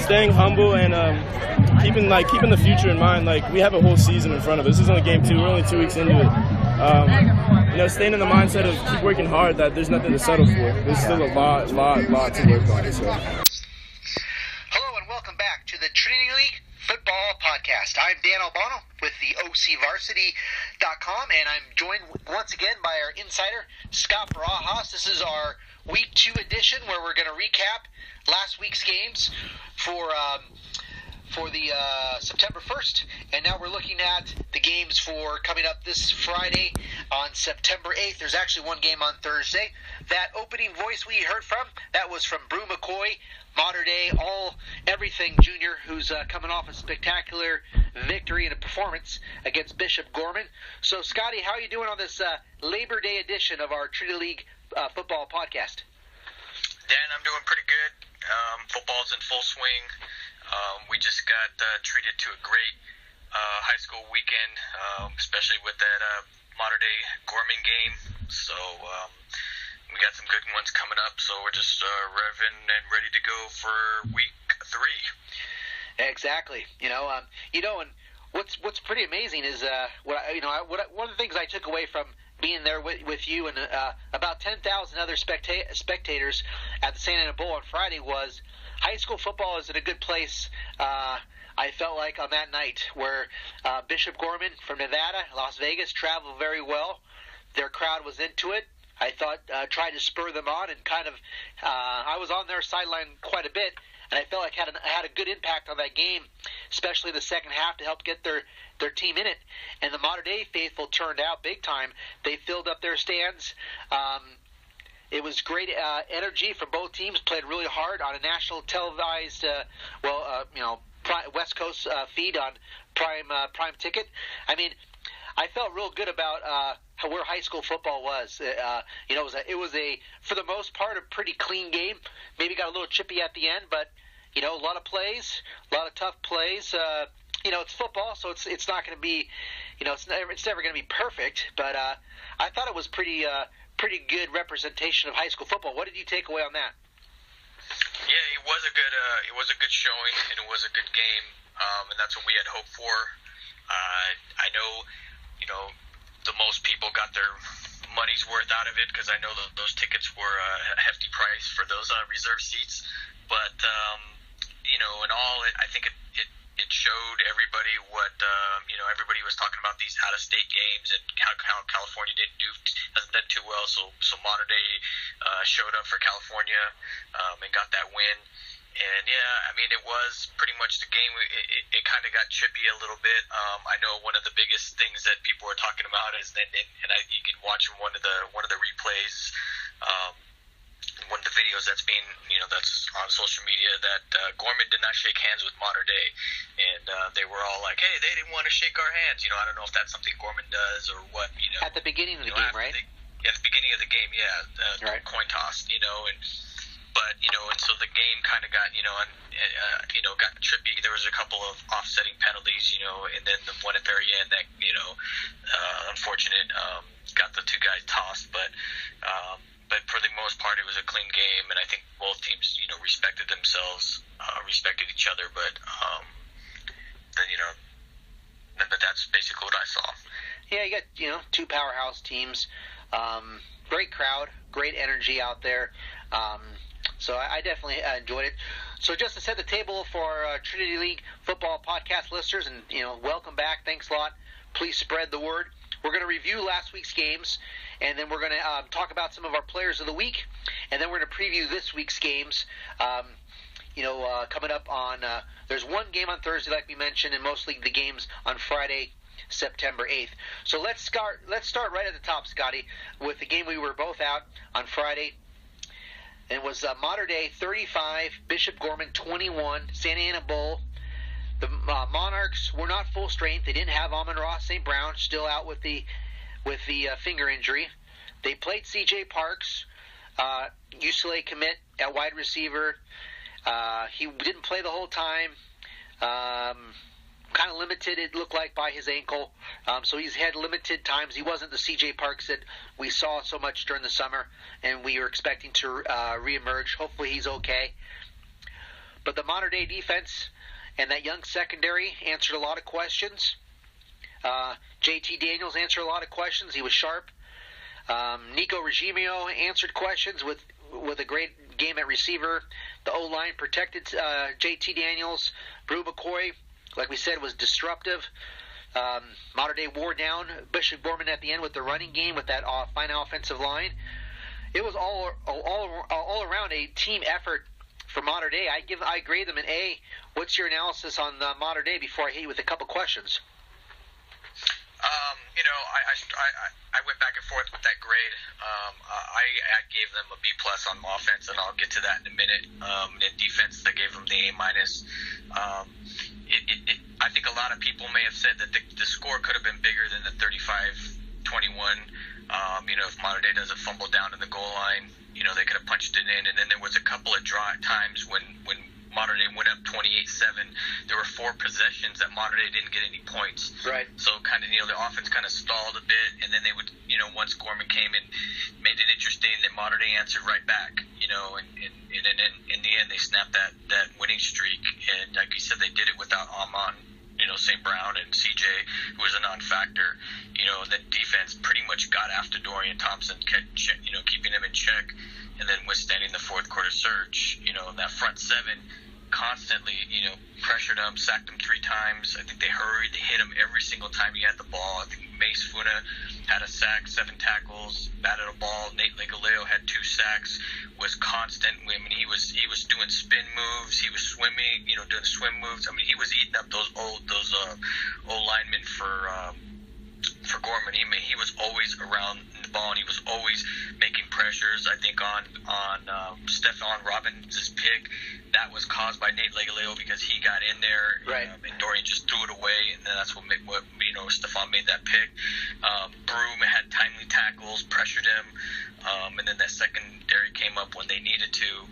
staying humble and keeping the future in mind. Like, we have a whole season in front of us. This is only game 2. We're only 2 weeks into it. Staying in the mindset of keep working hard, that there's nothing to settle for. There's still a lot to work on. So. Hello and welcome back to the Trinity League Football Podcast. I'm Dan Albano with the OCVarsity.com, and I'm joined once again by our insider, Scott Barajas. This is our Week 2 edition where we're going to recap last week's games for the September 1st, and now we're looking at the games for coming up this Friday on September 8th. There's actually one game on Thursday. That opening voice we heard from, that was from Brew McCoy, Mater Dei, everything Jr., who's coming off a spectacular victory and a performance against Bishop Gorman. So, Scotty, how are you doing on this Labor Day edition of our Trinity League Football Podcast? Dan, I'm doing pretty good. Football's in full swing. We just got treated to a great high school weekend, especially with that Mater Dei-Gorman game. So we got some good ones coming up. So we're just revving and ready to go for week 3. Exactly. And what's pretty amazing is one of the things I took away from being there with you and about 10,000 other spectators at the Santa Ana Bowl on Friday was high school football is in a good place. I felt like on that night where Bishop Gorman from Nevada, Las Vegas, traveled very well. Their crowd was into it. I thought tried to spur them on and kind of I was on their sideline quite a bit, and I felt like had a good impact on that game, especially the second half to help get their team in it. And the Mater Dei faithful turned out big time. They filled up their stands. It was great energy from both teams. Played really hard on a national televised, West Coast feed on Prime Ticket. I mean, I felt real good about where high school football was. It was a for the most part a pretty clean game. Maybe got a little chippy at the end, but a lot of plays, a lot of tough plays. It's football, so it's not going to be, it's never going to be perfect. But I thought it was pretty good representation of high school football. What did you take away on that? Yeah, it was a good showing, and it was a good game, and that's what we had hoped for. I know, the most people got their money's worth out of it because I know those tickets were a hefty price for those reserve seats. But in all, I think it showed everybody what everybody was talking about, these out-of-state games and how California hasn't done too well. So Mater Dei showed up for California and got that win. And yeah, I mean, it was pretty much the game. It kind of got chippy a little bit. I know one of the biggest things that people are talking about is you can watch from one of the replays. One of the videos that's on social media that Gorman did not shake hands with Mater Dei, and they were all like, "Hey, they didn't want to shake our hands." I don't know if that's something Gorman does or what. At the beginning of the game, right? At the beginning of the game, yeah, right. Coin toss, and so the game kind of got got trippy. There was a couple of offsetting penalties, and then the one at the very end that unfortunate got the two guys tossed, but for the most part, it was a clean game, and I think both teams, respected themselves, respected each other. But but that's basically what I saw. Yeah, you got two powerhouse teams, great crowd, great energy out there. So I definitely enjoyed it. So just to set the table for our Trinity League Football Podcast listeners, and welcome back. Thanks a lot. Please spread the word. We're going to review last week's games, and then we're going to talk about some of our players of the week, and then we're going to preview this week's games. Coming up on there's one game on Thursday, like we mentioned, and mostly the games on Friday, September 8th. So let's start right at the top, Scotty, with the game we were both out on Friday. It was Mater Dei 35, Bishop Gorman 21, Santa Ana Bowl. The Monarchs were not full strength. They didn't have Amon-Ra St. Brown, still out with the finger injury. They played C.J. Parks, UCLA commit at wide receiver. He didn't play the whole time. Kind of limited, it looked like, by his ankle. So he's had limited times. He wasn't the C.J. Parks that we saw so much during the summer, and we were expecting to reemerge. Hopefully he's okay. But the Mater Dei defense and that young secondary answered a lot of questions. JT Daniels answered a lot of questions. He was sharp. Nico Regimio answered questions with a great game at receiver. The O-line protected JT Daniels. Brew McCoy, like we said, was disruptive. Mater Dei wore down Bishop Gorman at the end with the running game with that fine offensive line. It was all around a team effort for Mater Dei. I grade them an A. What's your analysis on Mater Dei before I hit you with a couple questions? I went back and forth with that grade. I gave them a B+ on offense, and I'll get to that in a minute. In defense, I gave them the A-. I think a lot of people may have said that the score could have been bigger than the 35-21. If Mater Dei doesn't fumble down in the goal line, they could have punched it in. And then there was a couple of times when Mater Dei went up 28-7. There were 4 possessions that Mater Dei didn't get any points. Right. So kind of, the offense kind of stalled a bit, and then they would, once Gorman came and made it interesting, that Mater Dei answered right back, and in the end they snapped that winning streak. And like you said, they did it without Amon, St. Brown and CJ, who was a non-factor. The defense pretty much got after Dorian Thompson, keeping him in check, and then withstanding the fourth quarter surge. That front 7 constantly, pressured him, sacked him 3 times. I think they hurried, they hit him every single time he had the ball. I think Mace Funa had a sack, 7 tackles, batted a ball. Nate Legaleo had 2 sacks, was constant. I mean, he was doing spin moves, he was swimming, doing swim moves. I mean, he was eating up those old linemen for Gorman. He was always around the ball, and he was always making pressures. I think on Stephon Robbins' pick, that was caused by Nate Legaleo because he got in there, right. And Dorian just threw it away, and then that's what Stephon made that pick. Broom had timely tackles, pressured him, and then that secondary came up when they needed to.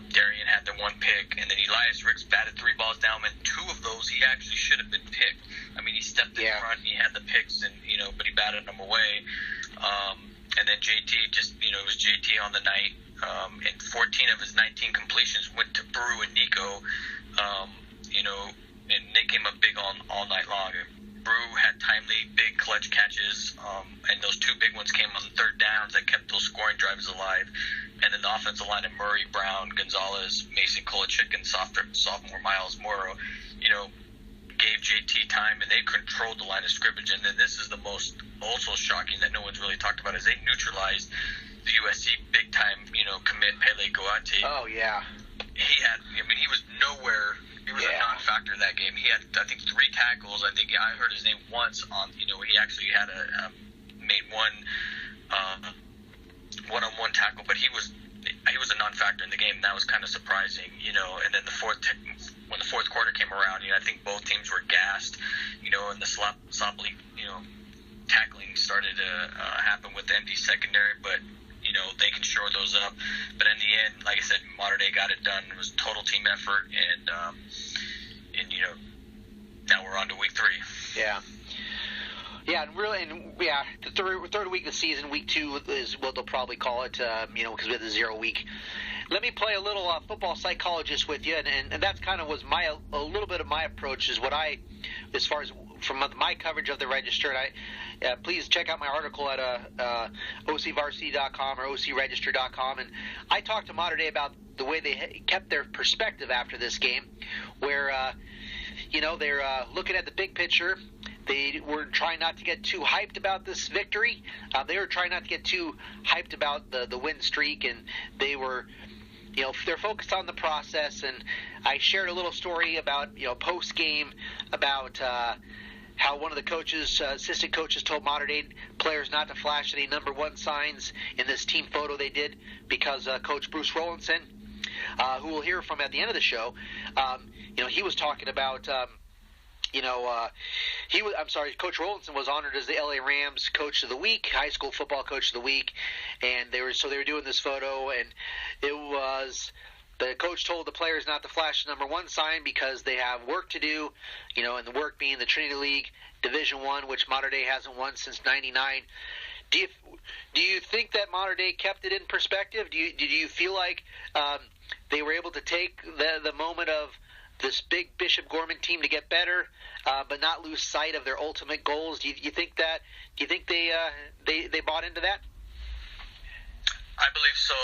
Darian had the 1 pick, and then Elias Ricks batted 3 balls down, and 2 of those he actually should have been picked. I mean, he stepped in front, he had the picks, and but he batted them away. And then JT it was JT on the night, and 14 of his 19 completions went to Brew and Nico, and they came up big all night long. Brew had timely, big clutch catches, and those 2 big ones came on the third downs that kept those scoring drives alive. And then the offensive line of Murray, Brown, Gonzalez, Mason Kolachik, and sophomore Miles Morrow, gave JT time, and they controlled the line of scrimmage. And then this is the most also shocking that no one's really talked about, is they neutralized the USC big-time, commit Pele Goate. Oh, yeah. He was nowhere. He was a non-factor in that game. He had, I think, 3 tackles. I think I heard his name once on, he actually had made one-on-one tackle, but he was a non-factor in the game, and that was kind of surprising, And then when the fourth quarter came around, I think both teams were gassed, and the sloppy, tackling started to happen with the empty secondary, but they can shore those up. But in the end, like I said, Mater Dei got it done. It was a total team effort, and now we're on to week 3. Yeah. Yeah, the third week of the season, week 2 is what they'll probably call it, because we had the 0 week. Let me play a little football psychologist with you, and that's kind of was a little bit of my approach is what as far as from my coverage of the Register. And please check out my article at OCVarsity.com or OCRegister.com. And I talked to Mater Dei about the way they kept their perspective after this game, where they're looking at the big picture. They were trying not to get too hyped about this victory. They were trying not to get too hyped about the win streak, and they were, they're focused on the process. And I shared a little story about, post game about how one of the coaches, assistant coaches, told Mater Dei players not to flash any number 1 signs in this team photo they did because Coach Bruce Rowlandson, who we'll hear from at the end of the show, he was talking about. Coach Rowlandson was honored as the LA Rams Coach of the Week, high school football Coach of the Week, and they were doing this photo, and it was the coach told the players not to flash the number 1 sign because they have work to do, and the work being the Trinity League Division I, which Mater Dei hasn't won since '99. Do you think that Mater Dei kept it in perspective? Did you feel like they were able to take the moment of this big Bishop Gorman team to get better, but not lose sight of their ultimate goals. Do you think that? Do you think they bought into that? I believe so.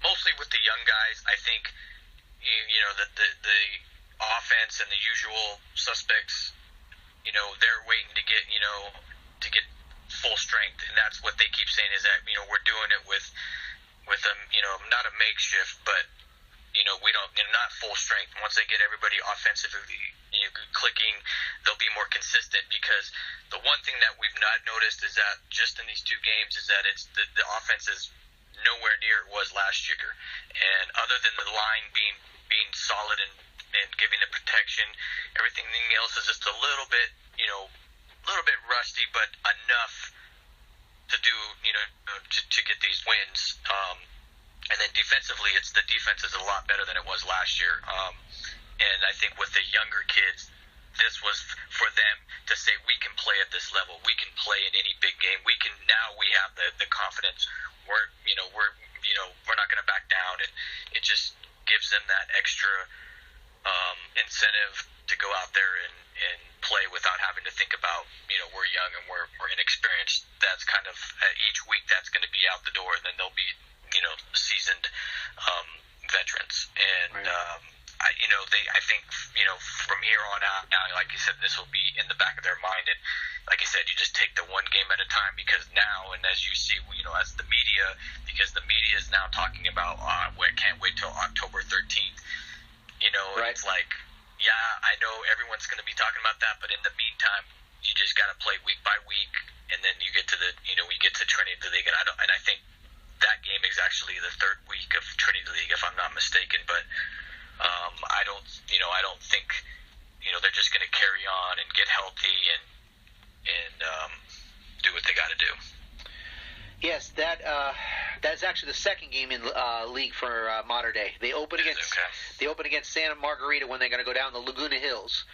Mostly with the young guys. I think the offense and the usual suspects. They're waiting to get full strength, and that's what they keep saying is that we're doing it with not a makeshift, but we don't not full strength. Once they get everybody offensively clicking, they'll be more consistent, because the one thing that we've not noticed is that just in these two games is that it's the offense is nowhere near it was last year, and other than the line being solid and giving the protection, everything else is just a little bit rusty, but enough to do to get these wins. And then defensively, the defense is a lot better than it was last year. And I think with the younger kids, this was for them to say, we can play at this level. We can play in any big game. We have the confidence. We're not going to back down. And it just gives them that extra incentive to go out there and play without having to think about, we're young and we're inexperienced. That's kind of each week that's going to be out the door, and then they'll be, seasoned veterans. And right. I think from here on out, now, like you said, this will be in the back of their mind. And like you said, you just take the one game at a time, because now, and as you see, as the media, because the media is now talking about, can't wait till October 13th. Right. It's like, yeah, I know everyone's going to be talking about that, but in the meantime, you just got to play week by week, and then you get to we get to Trinity League, and I think that game is actually the third week of Trinity League, if I'm not mistaken. But I don't think they're just going to carry on and get healthy and do what they got to do. Yes, that's actually the second game in league for Mater Dei. They open against Santa Margarita when they're going to go down the Laguna Hills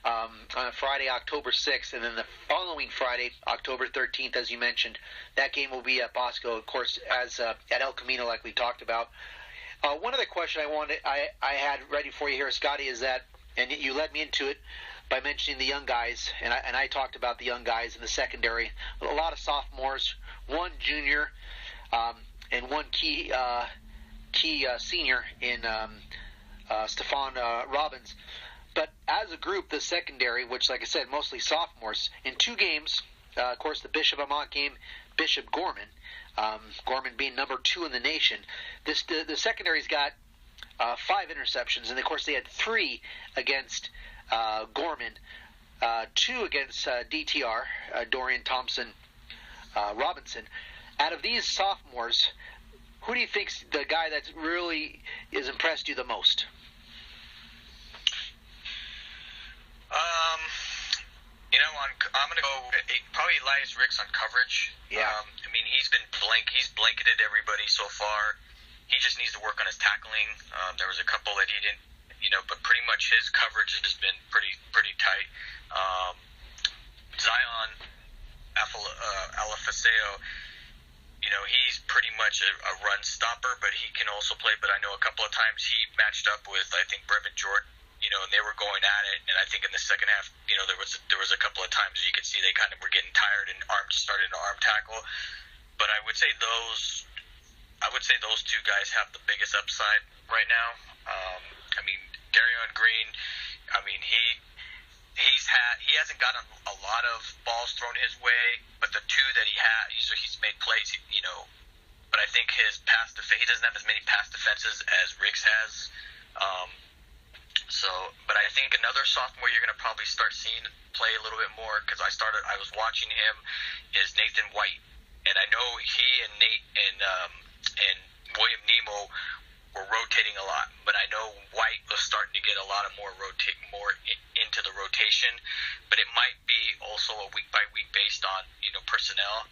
on Friday, October 6th, and then the following Friday, October 13th, as you mentioned, that game will be at Bosco, of course, as at El Camino, like we talked about. One other question I had ready for you here, Scotty, is that, and you led me into it by mentioning the young guys, and I talked about the young guys in the secondary. A lot of sophomores, one junior, and one key senior in Stefan Robbins. But as a group, the secondary, which, like I said, mostly sophomores, in two games, of course, the Bishop Amat game, Bishop Gorman, Gorman being number 2 in the nation. The secondary's got 5 interceptions, and of course they had 3 against Gorman, 2 against DTR, Dorian Thompson Robinson. Out of these sophomores, who do you think's the guy that really has impressed you the most? I'm going to go probably Elias Ricks on coverage. Yeah. He's blanketed everybody so far. He just needs to work on his tackling. There was a couple that he didn't, but pretty much his coverage has been pretty tight. Zion Alafaseo, he's pretty much a run stopper, but he can also play. But I know a couple of times he matched up with, I think, Brevin Jordan, and they were going at it. And I think in the second half, there was a couple of times you could see they kind of were getting tired and started to arm tackle. But I would say those two guys have the biggest upside right now. Darion Green, he hasn't gotten a lot of balls thrown his way, but the two that he had, he's made plays, but I think his he doesn't have as many pass defenses as Riggs has. But I think another sophomore you're going to probably start seeing play a little bit more, because I was watching him, is Nathan White. And I know he and Nate and William Nemo were rotating a lot, but I know White was starting to get a lot of more into the rotation. But it might be also a week by week based on personnel.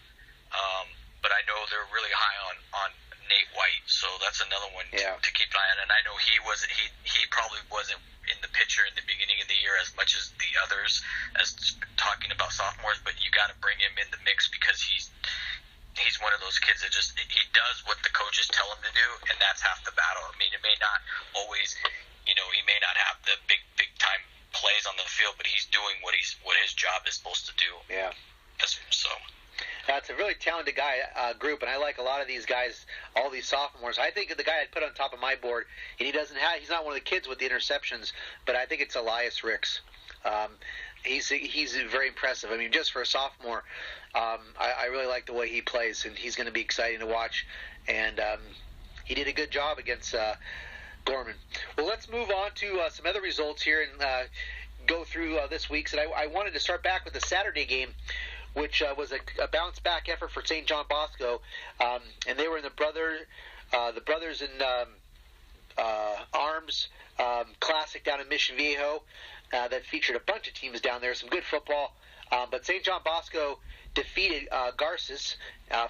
But I know they're really high on Nate White, so that's another one to keep an eye on. And I know he probably wasn't in the picture in the beginning of the year as much as the others, as talking about sophomores. But you got to bring him in the mix, because he's one of those kids that just he does what the coaches tell him to do, and that's half the battle. I mean, it may not always, he may not have the big time plays on the field, but he's doing what his job is supposed to do. Yeah. So. It's a really talented group, and I like a lot of these guys, all these sophomores. I think the guy I'd put on top of my board, and he's not one of the kids with the interceptions, but I think it's Elias Ricks. He's very impressive. I mean, just for a sophomore, I really like the way he plays, and he's going to be exciting to watch. And he did a good job against Gorman. Well, let's move on to some other results here and go through this week's. And I wanted to start back with the Saturday game, which was a bounce-back effort for St. John Bosco. And they were in the Brothers in Arms Classic down in Mission Viejo that featured a bunch of teams down there, some good football. But St. John Bosco defeated Garces,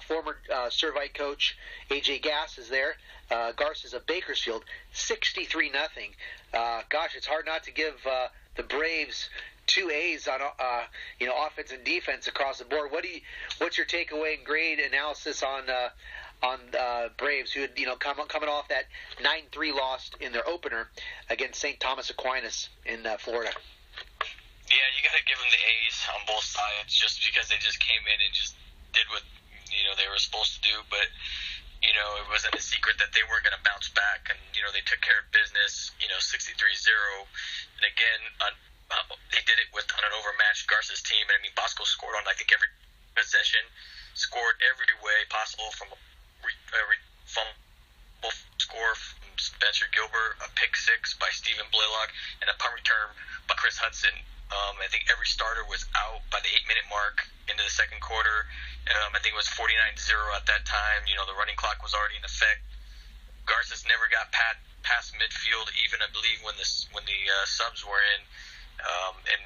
former Servite coach A.J. Gass is there. Garces of Bakersfield, 63-0. Gosh, it's hard not to give the Braves 2 A's on offense and defense across the board. What's your takeaway and grade analysis on Braves, who had coming off that 9-3 loss in their opener against St. Thomas Aquinas in Florida? Yeah, you got to give them the A's on both sides, just because they just came in and just did what they were supposed to do. But it wasn't a secret that they were going to bounce back, and they took care of business. 63-0, and again, they did it on an overmatched Garces team. And I mean, Bosco scored on I think every possession, scored every way possible, from a fumble score from Spencer Gilbert, a pick six by Stephen Blaylock, and a punt return by Chris Hudson. I think every starter was out by the 8-minute mark into the second quarter. I think it was 49-0 at that time. The running clock was already in effect. Garces never got past midfield, even I believe when the subs were in. And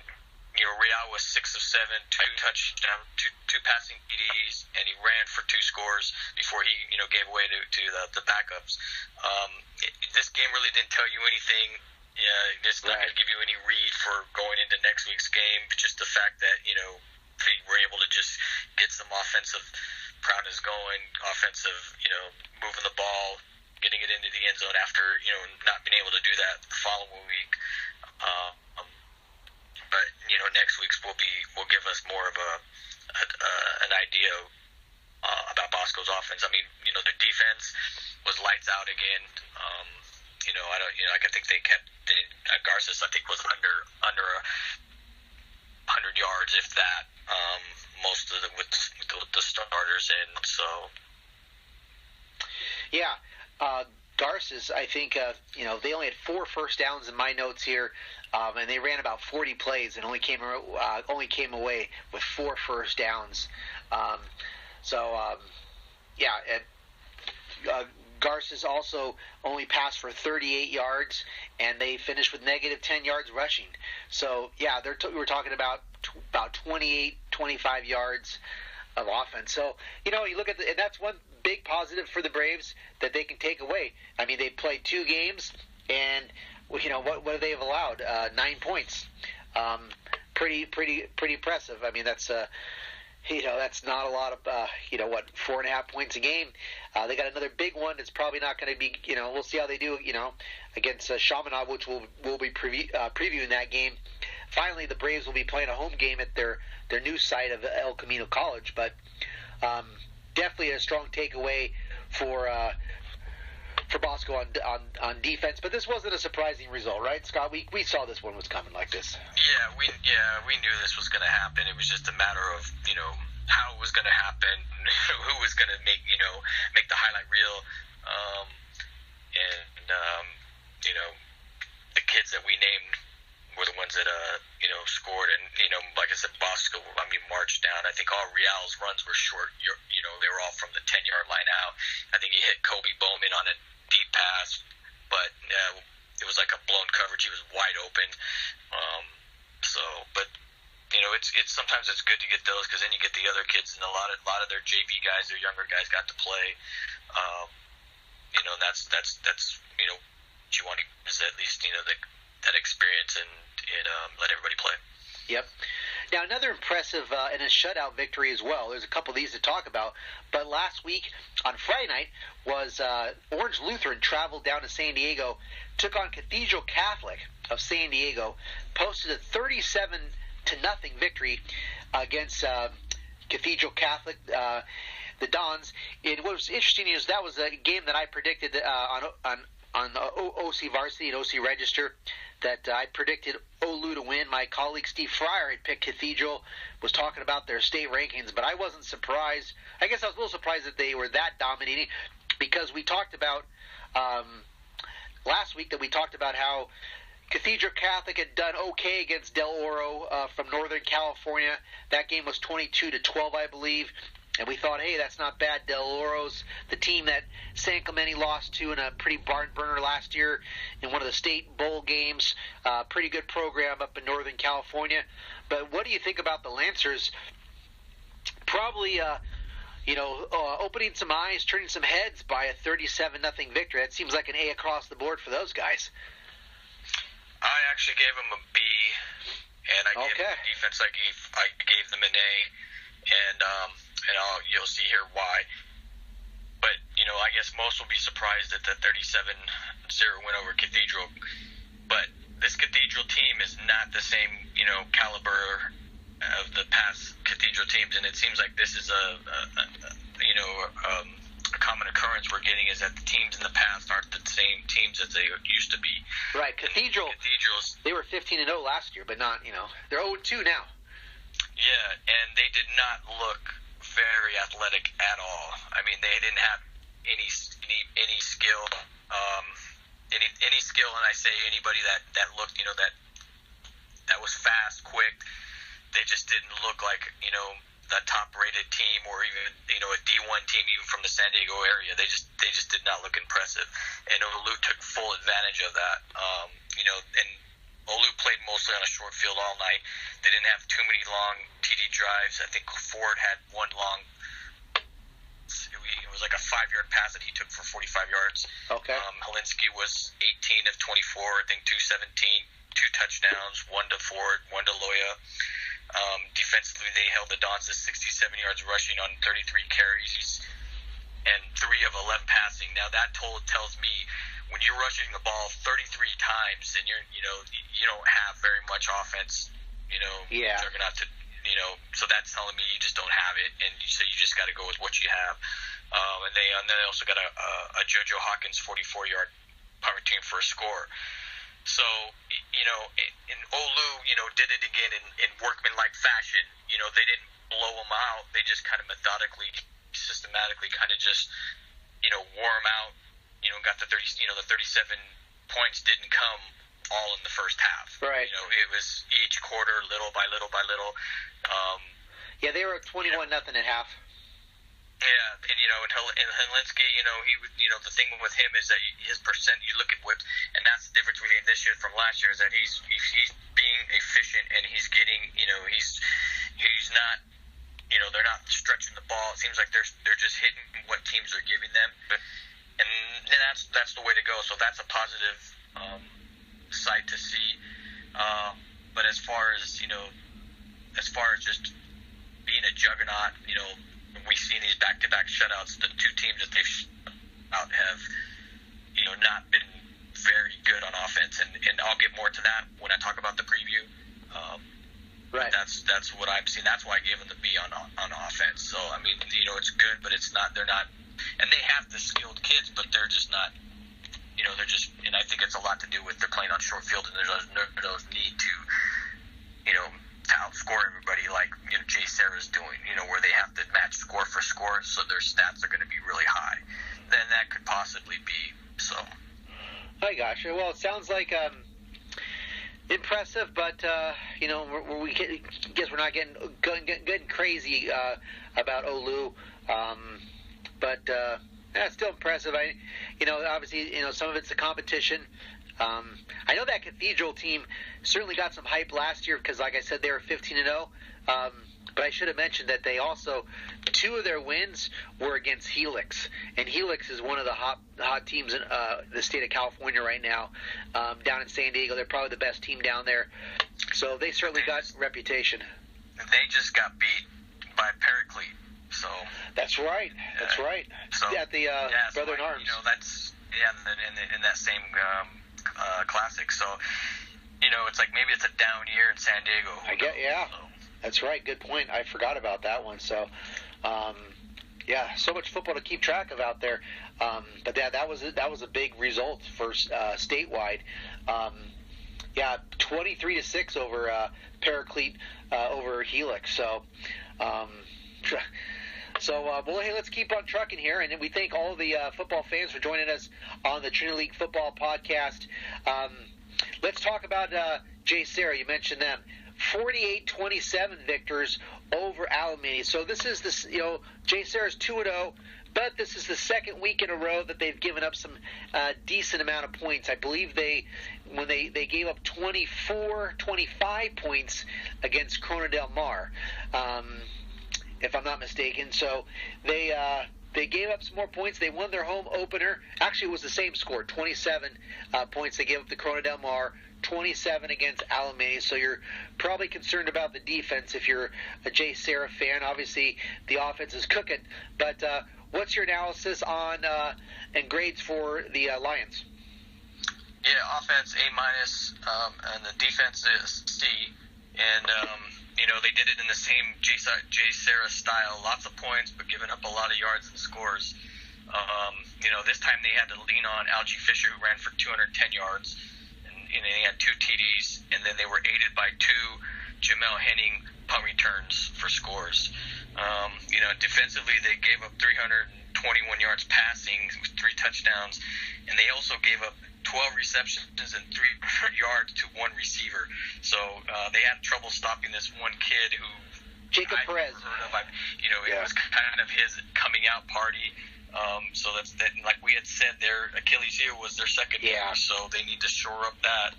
Real was 6 of 7, 2 touchdowns, two passing TDs, and he ran for 2 scores before he gave away to the backups. This game really didn't tell you anything. Yeah, it's not going to give you any read for going into next week's game, but just the fact that they were able to just get some offensive prowess going, moving the ball, getting it into the end zone after not being able to do that the following week. But next week's will give us more of an idea about Bosco's offense. I mean, their defense was lights out again. I think they kept Garces. I think was under 100 yards, if that. Most of them with the starters in. So. Yeah, Garces. I think they only had 4 first downs in my notes here. And they ran about 40 plays and only came away with 4 first downs. Garces also only passed for 38 yards, and they finished with negative 10 yards rushing. So, yeah, we're talking about 28, 25 yards of offense. So, you look at and that's one big positive for the Braves that they can take away. I mean, they played 2 games, and what do they have allowed? 9 points. Pretty impressive. I mean, that's that's not a lot of 4.5 points a game. They got another big one. It's probably not going to be. We'll see how they do. Against Chaminade, which we'll be previewing that game. Finally, the Braves will be playing a home game at their new site of El Camino College. But definitely a strong takeaway for Bosco on defense, but this wasn't a surprising result, right, Scott? We saw this one was coming like this. Yeah, we knew this was going to happen. It was just a matter of how it was going to happen, who was going to make the highlight reel, and the kids that we named were the ones that scored, and like I said, Bosco marched down. I think all Real's runs were short. They were all from the 10-yard line out. I think he hit Kobe Bowman on a deep pass, but it was like a blown coverage. He was wide open. It's sometimes it's good to get those, because then you get the other kids, and a lot of their JV guys, their younger guys, got to play. That's what you want to is at least that experience and let everybody play. Yep. Now, another impressive and a shutout victory as well. There's a couple of these to talk about. But last week, on Friday night, was Orange Lutheran traveled down to San Diego, took on Cathedral Catholic of San Diego, posted a 37-0 victory against Cathedral Catholic, the Dons. And what was interesting is that was a game that I predicted on OCVarsity and OC Register, that I predicted Olu to win. My colleague Steve Fryer had picked Cathedral, was talking about their state rankings, but I wasn't surprised. I guess I was a little surprised that they were that dominating, because we talked about last week that we talked about how Cathedral Catholic had done okay against Del Oro from Northern California. That game was 22-12, I believe. And we thought, hey, that's not bad. Del Oro's the team that San Clemente lost to in a pretty barn burner last year in one of the state bowl games. Pretty good program up in Northern California. But what do you think about the Lancers? Probably, opening some eyes, turning some heads by a 37-0 victory. That seems like an A across the board for those guys. I actually gave them a B, and I gave them the defense. I gave them an A, and you'll see here why. But, I guess most will be surprised at the 37-0 win over Cathedral. But this Cathedral team is not the same, caliber of the past Cathedral teams, and it seems like this is a common occurrence we're getting, is that the teams in the past aren't the same teams as they used to be. Right, Cathedrals, they were 15-0 last year, but not, they're 0-2 now. Yeah, and they did not look very athletic at all. I mean, they didn't have any skill, any skill, and I say anybody that looked, that was fast, quick. They just didn't look like, the top-rated team, or even, a D1 team, even from the San Diego area. They just did not look impressive, and Olu took full advantage of that. And Olu played mostly on a short field all night. They didn't have too many long TD drives. I think Ford had one long. It was like a 5-yard pass that he took for 45 yards. Okay. Holinsky was 18 of 24, I think 217, 2 touchdowns, 1 to Ford, 1 to Loya. Defensively, they held the Dons to 67 yards rushing on 33 carries and 3 of 11 passing. Now that tells me when you're rushing the ball 33 times and you don't have very much offense, they're gonna have to, so that's telling me you just don't have it, and so you just got to go with what you have. And they also got a JoJo Hawkins 44-yard punt return for a score. So, and Olu, did it again in workmanlike fashion. They didn't blow them out. They just kind of methodically, systematically kind of just, wore them out. Got the 37 points didn't come all in the first half. Right. It was each quarter, little by little by little. Yeah, they were 21-0 at half. Yeah, and Holinsky, the thing with him is that his percent, you look at whips, and that's the difference between this year from last year, is that he's being efficient, and he's getting, he's not, they're not stretching the ball. It seems like they're just hitting what teams are giving them, and that's the way to go. So that's a positive sight to see. But as far as just being a juggernaut, we've seen these back-to-back shutouts. The 2 teams that they've shut out have, not been very good on offense, and I'll get more to that when I talk about the preview. Right. That's what I'm seeing. That's why I gave them the B on offense. So I mean, it's good, but it's not. They're not, and they have the skilled kids, but they're just not. They're just, and I think it's a lot to do with they're playing on short field, and there's no need to, to outscore everybody like Jay Sarah's doing, where they have to match score for score, so their stats are going to be really high. Then that could possibly be so. I gotcha. Well, it sounds like impressive, but we guess we're not getting crazy about Olu, but that's still impressive. Obviously, some of it's the competition. I know that Cathedral team certainly got some hype last year because, like I said, they were 15-0. But I should have mentioned that they also, 2 of their wins were against Helix, and Helix is one of the hot teams in the state of California right now. Down in San Diego, they're probably the best team down there. So they certainly got reputation. they just got beat by Paraclete. So that's right. That's right. So at the Brother in Arms. That's in that same classic. So it's like maybe it's a down year in San Diego. So. That's right. Good point. I forgot about that one. So, so much football to keep track of out there. But that was a big result for statewide. 23-6 over Paraclete over Helix. So. Hey, let's keep on trucking here, and we thank all the football fans for joining us on the Trinity League Football Podcast. Let's talk about J. Sarah. You mentioned them. 48-27 victors over Alameda. So this is J. Sarah's 2-0, but this is the second week in a row that they've given up some decent amount of points. I believe they gave up 25 points against Corona del Mar. If I'm not mistaken. So they gave up some more points. They won their home opener. Actually, it was the same score, 27 points they gave up to Corona del Mar, 27 against Alameda. So you're probably concerned about the defense if you're a J. Sarah fan. Obviously, the offense is cooking. But what's your analysis on and grades for the Lions? Yeah, offense A-, and the defense is C. And they did it in the same J. Sarah style, lots of points, but giving up a lot of yards and scores. This time they had to lean on Algie Fisher, who ran for 210 yards, and he had 2 TDs, and then they were aided by 2 Jamel Henning punt returns for scores. Defensively they gave up 321 yards passing, 3 touchdowns, and they also gave up 12 receptions and 300 yards to 1 receiver. So they had trouble stopping this one kid who Jacob Perez. Heard of. It was kind of his coming out party. So that's like we had said, their Achilles heel was their secondary. So they need to shore up that.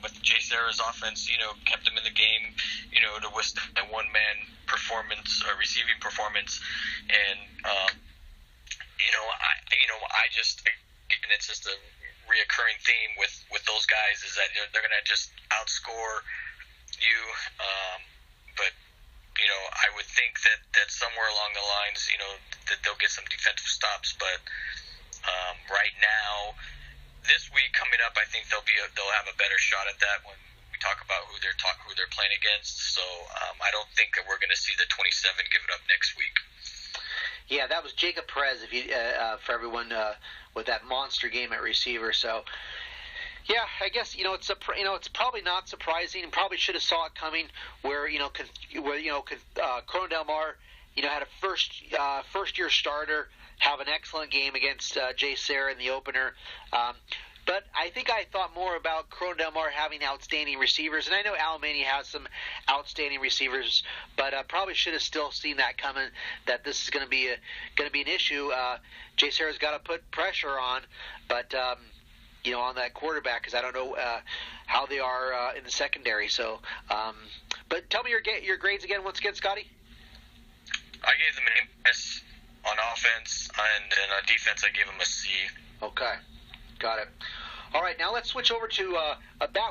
But J. Sarah's offense, kept them in the game, to withstand that one-man performance, receiving performance, and it's just a reoccurring theme with those guys is that they're going to just outscore you. But I would think that somewhere along the lines, that they'll get some defensive stops. But right now, this week coming up, I think they'll have a better shot at that when we talk about who they're playing against. So I don't think that we're going to see the 27 give it up next week. Yeah, that was Jacob Perez. If you for everyone with that monster game at receiver. So yeah, I guess it's probably not surprising, and probably should have saw it coming. Where Corona del Mar had a first year starter have an excellent game against J. Sarah in the opener. But I think I thought more about Corona del Mar having outstanding receivers, and I know Alameda has some outstanding receivers, but probably should have still seen that coming. That this is going to be an issue. J. Sarah's got to put pressure on, but on that quarterback, because I don't know how they are in the secondary. So, but tell me your grades again once again, Scotty. I gave them an S on offense, and on defense I gave them a C. Okay. Got it. All right, now let's switch over to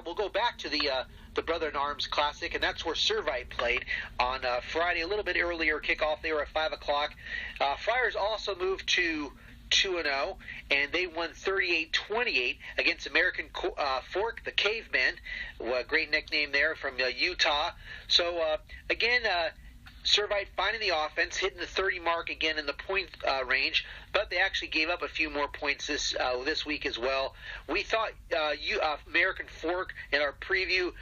we'll go back to the Brother in Arms Classic, and that's where Servite played on Friday, a little bit earlier kickoff. They were at 5 o'clock. Friars also moved to 2-0, and they won 38-28 against American Fork, the Cavemen. Great nickname there from Utah. So, again, Servite finding the offense, hitting the 30 mark again in the point range, but they actually gave up a few more points this week as well. We thought American Fork in our preview,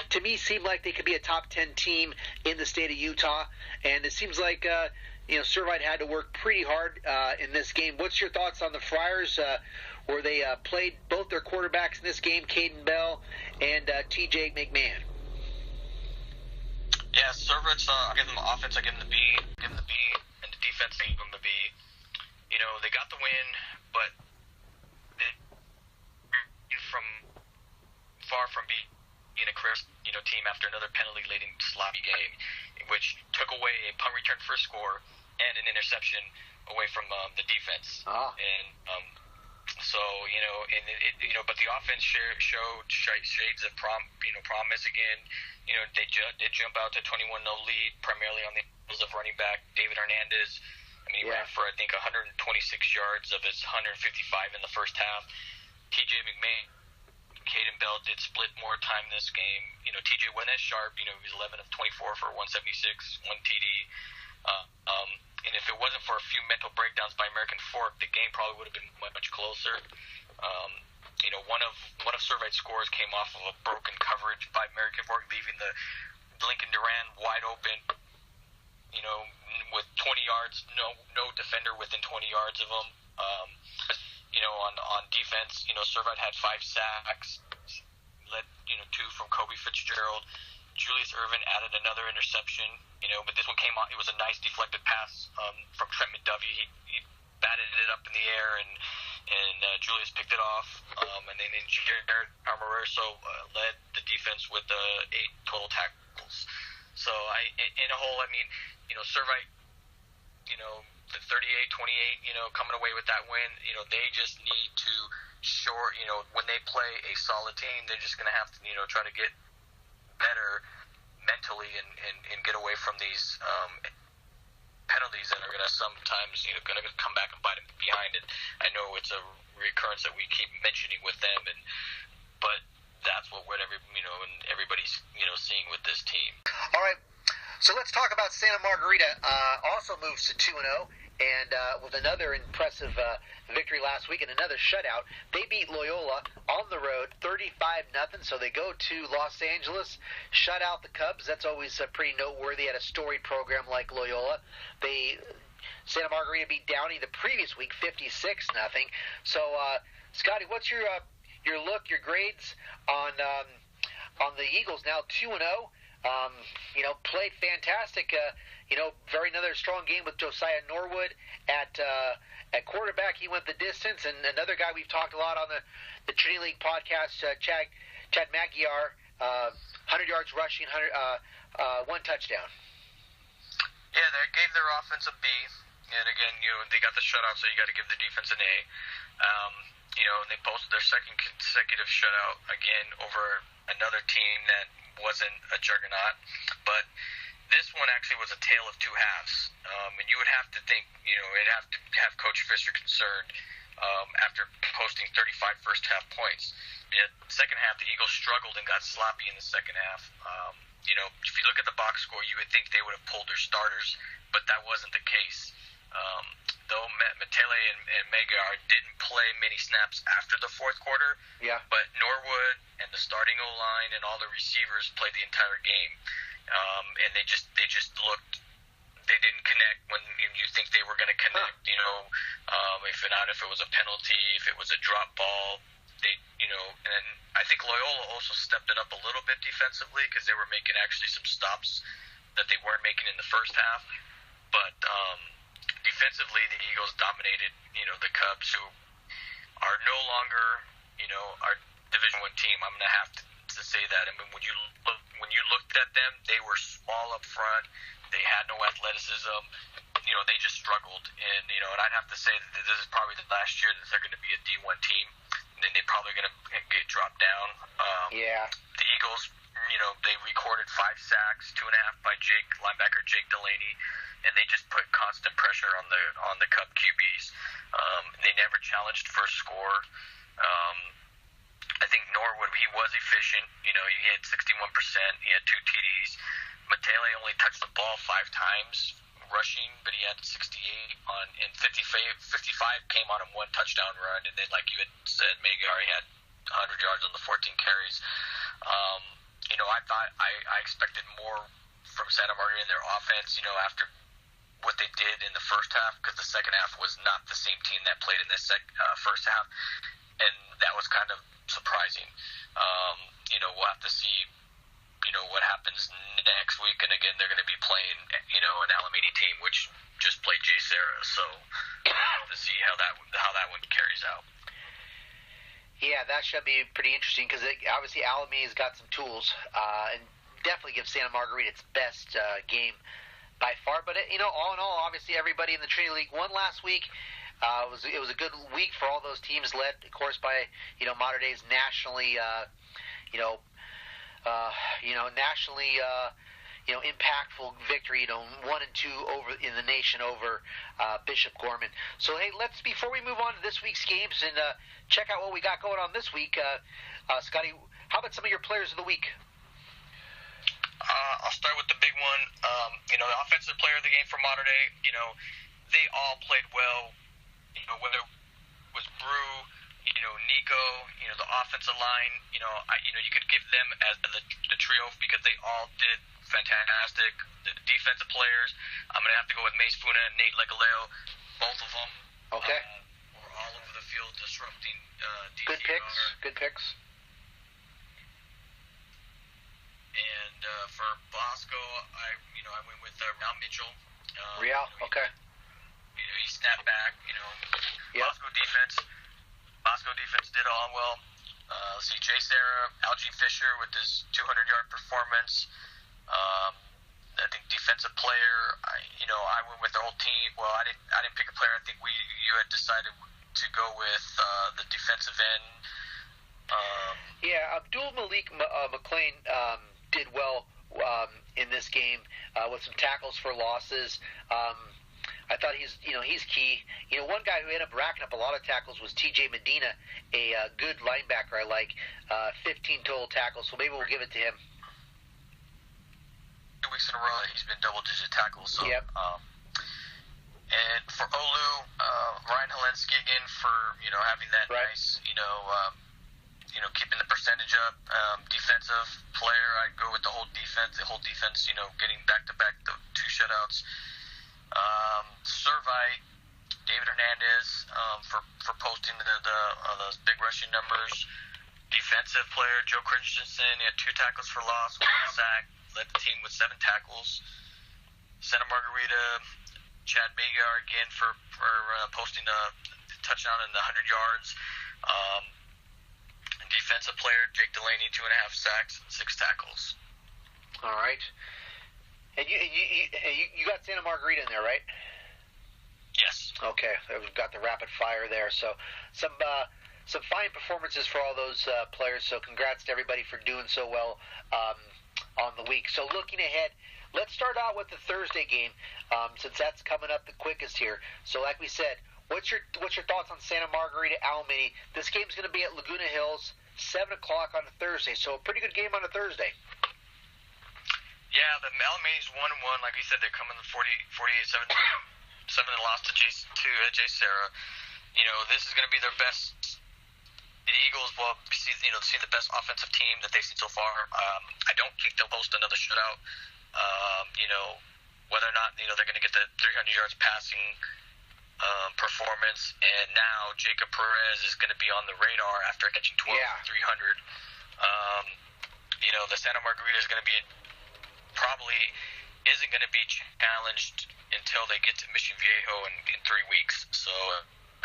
to me, seemed like they could be a top 10 team in the state of Utah, and it seems like Servite had to work pretty hard in this game. What's your thoughts on the Friars, where they played both their quarterbacks in this game, Caden Bell and T.J. McMahon? Yeah, Servite's, I give them the offense, I give them the B, and the defense, I give them the B. They got the win, but they from far from being a crisp, team after another penalty-laden sloppy game, which took away a punt return for a score and an interception away from the defense. And So, but the offense showed shades of promise again. They did jump out to 21-0 lead, primarily on the heels of running back David Hernandez. I mean, he ran for, I think, 126 yards of his 155 in the first half. TJ McMahon, Caden Bell did split more time this game. TJ went as sharp. He was 11 of 24 for 176, one TD. And if it wasn't for a few mental breakdowns by American Fork, the game probably would have been much closer. One of Servite's scores came off of a broken coverage by American Fork, leaving the Lincoln Duran wide open. With 20 yards, no defender within 20 yards of him. On defense, Servite had 5 sacks, led 2 from Kobe Fitzgerald. Julius Irvin added another interception, but this one came on. It was a nice deflected pass from Trent McDovey. He batted it up in the air, and Julius picked it off. And then Jared Armorerso led the defense with 8 total tackles. So in a whole, Servite, the 38-28, coming away with that win, they just need to when they play a solid team, they're just going to have to, try to get better mentally and get away from these penalties that are going to sometimes, going to come back and bite them behind it. I know it's a recurrence that we keep mentioning with them, but that's what everybody's, seeing with this team. All right. So let's talk about Santa Margarita. Also moves to 2-0, and with another impressive victory last week and another shutout. They beat Loyola on the road 35-0, so they go to Los Angeles, shut out the Cubs. That's always pretty noteworthy at a storied program like Loyola. Santa Margarita beat Downey the previous week 56-0. So, Scotty, what's your grades on the Eagles now 2-0? Played fantastic. Another strong game with Josiah Norwood at quarterback. He went the distance, and another guy we've talked a lot on the Trinity League podcast, Chad Magyar, 100 yards rushing, 1 touchdown. Yeah, they gave their offense a B, and again, they got the shutout, so you got to give the defense an A. They posted their second consecutive shutout again over another team that wasn't a juggernaut, but this one actually was a tale of 2 halves, and you would have to think, it'd have to have Coach Fisher concerned after posting 35 first half points. Yet second half, the Eagles struggled and got sloppy in the second half. If you look at the box score, you would think they would have pulled their starters, but that wasn't the case. Though Matele and Magyar didn't play many snaps after the fourth quarter, but Norwood and the starting O-line and all the receivers played the entire game. And they just looked, they didn't connect when you think they were going to connect. If it was a penalty, if it was a drop ball, and I think Loyola also stepped it up a little bit defensively because they were making actually some stops that they weren't making in the first half. But defensively, the Eagles dominated, the Cubs, who are no longer, our Division I team. I'm going to have to say that. I mean, when you looked at them, they were small up front. They had no athleticism. They just struggled. And I'd have to say that this is probably the last year that they're going to be a D1 team. And then they're probably going to get dropped down. The Eagles, they recorded 5 sacks, 2.5 by linebacker Jake Delaney, and they just put constant pressure on the Cub QBs. They never challenged first score. I think Norwood, he was efficient. He had 61%. He had 2 TDs. Matele only touched the ball 5 times rushing, but he had 68 and 55 came on him 1 touchdown run, and then like you had said, Magyar had 100 yards on the 14 carries. I thought I expected more from Santa Margarita in their offense, after what they did in the first half, because the second half was not the same team that played in this first half, and that was kind of surprising. We'll have to see, what happens next week, and again, they're going to be playing, an Alameda team, which just played Jay Serra, so we'll have to see how that one carries out. Yeah, that should be pretty interesting because obviously Alameda's got some tools, and definitely gives Santa Margarita its best game by far. But all in all, obviously everybody in the Trinity League won last week. It was a good week for all those teams, led, of course, by Mater Dei's nationally impactful victory, 1-2 over in the nation over Bishop Gorman. So hey, before we move on to this week's games and check out what we got going on this week, Scotty, how about some of your players of the week? I'll start with the big one. The offensive player of the game for Mater Dei. They all played well. Whether it was Brew, Nico, the offensive line. You could give them as the trio because they all did fantastic. The defensive players, I'm gonna have to go with Mace Funa and Nate Legaleo. Both of them. Okay. Were all over the field disrupting DC. Good picks. And for Bosco, I went with Real Mitchell. Okay. He snapped back. Yep. Bosco defense did all well. Let's see, Jay Serra, Algie Fisher with his 200-yard performance. I think defensive player. I went with the whole team. Well, I didn't pick a player. I think you had decided to go with the defensive end. Abdul Malik McLean did well in this game with some tackles for losses. I thought he's key. One guy who ended up racking up a lot of tackles was T.J. Medina, a good linebacker I like. 15 total tackles, so maybe we'll give it to him. 2 weeks in a row he's been double-digit tackles. So, yep. And for Olu, Ryan Helensky again for having that nice keeping the percentage up. Defensive player, I'd go with the whole defense. Getting back-to-back the 2 shutouts. Servite, David Hernandez for posting those big rushing numbers. Defensive player Joe Christensen, he had 2 tackles for loss, 1 sack, led the team with 7 tackles. Santa Margarita, Chad Magar again for posting a touchdown in the 100 yards. Defensive player Jake Delaney, 2.5 sacks, 6 tackles. All right. And you got Santa Margarita in there, right? Yes. Okay, we've got the rapid fire there. So some fine performances for all those players. So congrats to everybody for doing so well on the week. So looking ahead, let's start out with the Thursday game since that's coming up the quickest here. So like we said, what's your thoughts on Santa Margarita Alamany? This game's going to be at Laguna Hills, 7 o'clock on a Thursday. So a pretty good game on a Thursday. Yeah, the Alamany's 1-1. Like you said, they're coming 48-7 and lost to Jay Serra. This is going to be their best. The Eagles will see the best offensive team that they've seen so far. I don't think they'll host another shutout. Whether or not they're going to get the 300 yards passing performance, and now Jacob Perez is going to be on the radar after catching 12 for 300. The Santa Margarita is going to be probably isn't going to be challenged until they get to Mission Viejo in 3 weeks. So,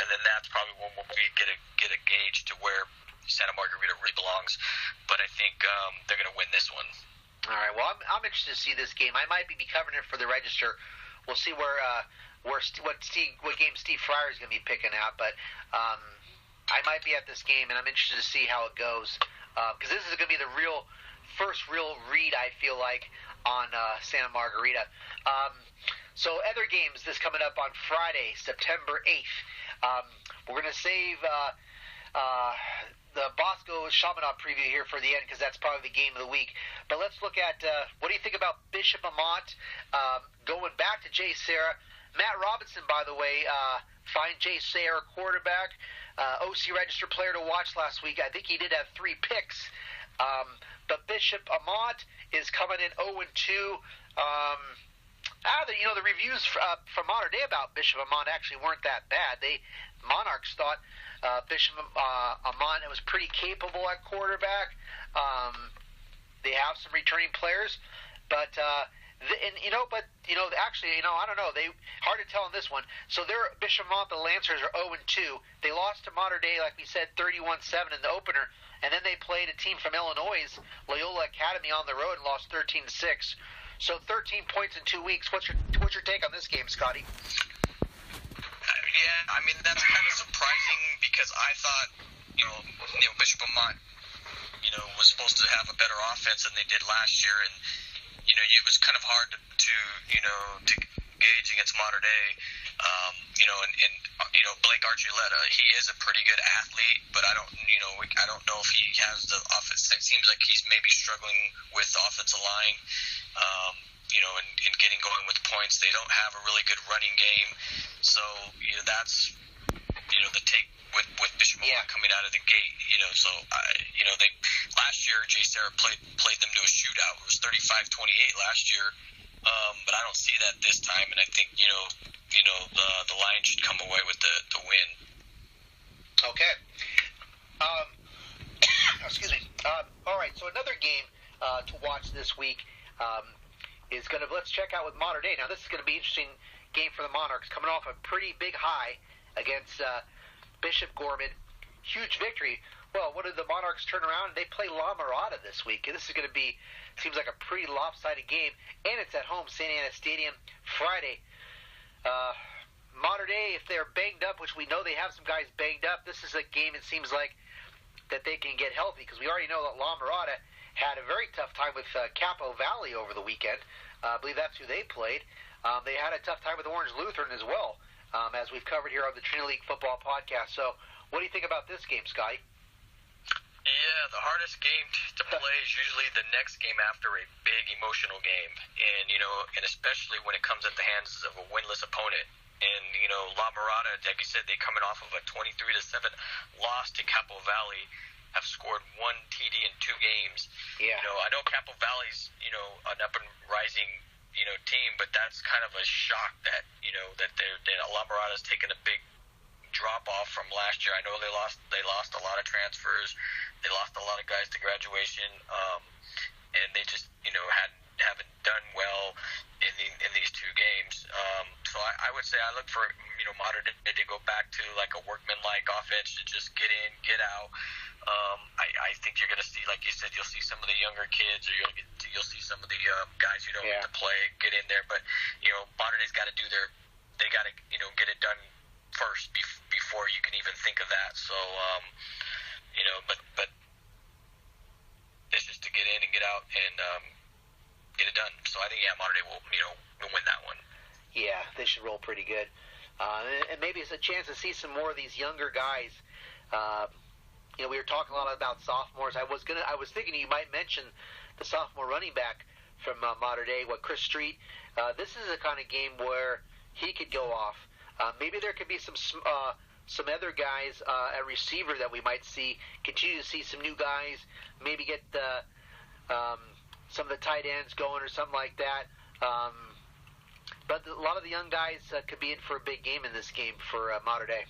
and then that's probably when we get a gauge to where Santa Margarita really belongs. But I think they're going to win this one. All right. Well, I'm interested to see this game. I might be covering it for the Register. We'll see what game Steve Fryer is going to be picking out. But I might be at this game, and I'm interested to see how it goes because this is going to be the first real read, I feel like, on Santa Margarita. So other games this coming up on Friday, September 8th. We're going to save the Bosco-Chaminade preview here for the end because that's probably the game of the week. But let's look at what do you think about Bishop Amant going back to Jay Serra. Matt Robinson, by the way, fine Jay Serra quarterback. OC Register player to watch last week. I think he did have 3 picks. But Bishop Amant is coming in 0-2. The reviews from Mater Dei about Bishop Amant actually weren't that bad. Monarchs thought Bishop Amant was pretty capable at quarterback. They have some returning players, but actually, I don't know. Hard to tell on this one. So Bishop Amant, the Lancers, are 0-2. They lost to Mater Dei, like we said, 31-7 in the opener, and then they played a team from Illinois, Loyola Academy, on the road and lost 13-6. So 13 points in 2 weeks. What's your take on this game, Scotty? Yeah, Yeah, I mean, that's kind of surprising because I thought, Bishop Gorman, was supposed to have a better offense than they did last year, and, it was kind of hard to gauge against Mater Dei. Blake Archuleta, he is a pretty good athlete, but I don't know if he has the offense. It seems like he's maybe struggling with the offensive line, and getting going with points. They don't have a really good running game, so that's the take with Bishop coming out of the gate. So they last year Jay Sarah played them to a shootout. It was 35-28 last year. But I don't see that this time, and I think the Lions should come away with the win. Okay. Excuse me. All right. So another game to watch this week is going to. Let's check out with Mater Dei. Now this is going to be an interesting game for the Monarchs, coming off a pretty big high against Bishop Gorman. Huge victory. Well, what did the Monarchs turn around? They play La Mirada this week. And this is going to be, seems like a pretty lopsided game. And it's at home, Santa Ana Stadium, Friday. Mater Dei, if they're banged up, which we know they have some guys banged up, this is a game it seems like that they can get healthy, because we already know that La Mirada had a very tough time with Capo Valley over the weekend. I believe that's who they played. They had a tough time with Orange Lutheran as well, as we've covered here on the Trinity League Football Podcast. So what do you think about this game, Scotty? Yeah, the hardest game to play is usually the next game after a big emotional game, and and especially when it comes at the hands of a winless opponent. And La Mirada, like you said, they're coming off of a 23-7 loss to Capo Valley, have scored 1 TD in 2 games. Yeah. I know Capo Valley's an up and rising team, but that's kind of a shock that that La Mirada's taken a big drop off from last year. I know they lost a lot of transfers. They lost a lot of guys to graduation, and they just haven't done well in these 2 games. So I would say I look for Mater Dei to go back to like a workman-like offense, to just get in, get out. I think you're going to see, like you said, you'll see some of the younger kids, or you'll see some of the guys who don't get to play get in there. But Mater Dei's got to they got to get it done first before you can even think of that. So but it's just to get in and get out and get it done. So I think Mater Dei will win that one. Yeah, they should roll pretty good, and maybe it's a chance to see some more of these younger guys. We were talking a lot about sophomores. I was thinking you might mention the sophomore running back from Mater Dei, Chris Street. This is a kind of game where he could go off. Maybe there could be some other guys at receiver that we might see. Continue to see some new guys. Maybe get some of the tight ends going or something like that. But a lot of the young guys could be in for a big game in this game for Mater Dei.